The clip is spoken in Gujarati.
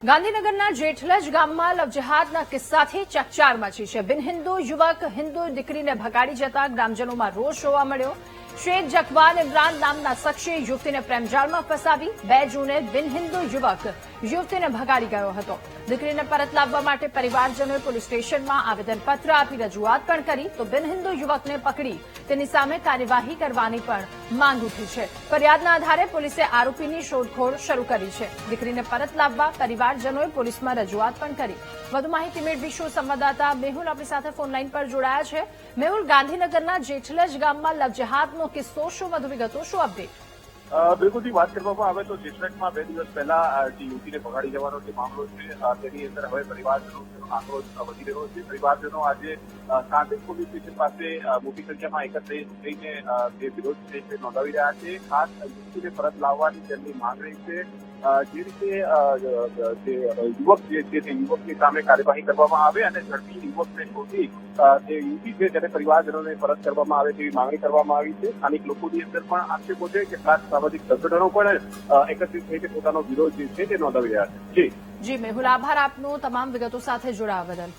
ગાંધીનગરના જેઠલજ ગામમાં લવ જેહાદના કિસ્સાથી ચકચાર મચી છે। બિન હિન્દુ યુવક હિન્દુ દીકરીને ભગાડી જતા ગ્રામજનોમાં રોષ જોવા મળ્યો। શેખ જકવાન ઇમરાન નામના શખ્સે યુવતીને પ્રેમજાળમાં ફસાવી 2 જૂને બિન હિન્દુ યુવક યુવતીને ભગાડી ગયો હતો। દીકરીને પરત લાવવા માટે પરિવારજનોએ પોલીસ સ્ટેશનમાં આવેદનપત્ર આપી રજૂઆત પણ કરી તો બિન હિન્દુ યુવકને પકડી તેની સામે કાર્યવાહી કરવાની પણ માંગ ઉઠી છે। ફરિયાદના આધારે પોલીસે આરોપીની શોધખોળ શરૂ કરી છે। દીકરીને પરત લાવવા પરિવારજનોએ પોલીસમાં રજૂઆત પણ કરી। વધુ માહિતી મેળવીશું સંવાદદાતા મેહુલ આપણી સાથે ફોનલાઈન પર જોડાયા છે। મેહુલ, ગાંધીનગરના જેઠલજ ગામમાં લવ જેહાદનો કિસ્સો, શું વધુ વિગતો, શું અપડેટ? બિલકુલ થી વાત કરવામાં આવે તો જેઠલજમાં 2 દિવસ પહેલા જે યુવતીને ભગાડી જવાનો જે મામલો છે તેની અંદર હવે પરિવારજનો આક્રોશ વધી રહ્યો છે। પરિવારજનો આજે સાંતેજ પોલીસ સ્ટેશન પાસે મોટી સંખ્યામાં એકત્રિત થઈને જે વિરોધ છે તે નોંધાવી રહ્યા છે। ખાસ યુવતીને પરત લાવવાની તેમની માંગણી છે। જે રીતે જે યુવક જે છે તે યુવકની સામે કાર્યવાહી કરવામાં આવે અને ઝડપી યુવકને શોધી જે યુવતી છે તેને પરિવારજનોને પરત કરવામાં આવે તેવી માંગણી કરવામાં આવી છે। સ્થાનિક લોકોની અંદર પણ આક્ષેપો છે કે ખાસ સામાજિક સંગઠનો પણ એકત્રિત થઈને પોતાનો વિરોધ જે છે તે નોંધાવી રહ્યા છે। જી મેહુલ, આભાર આપનો તમામ વિગતો સાથે જોડાવા બદલ।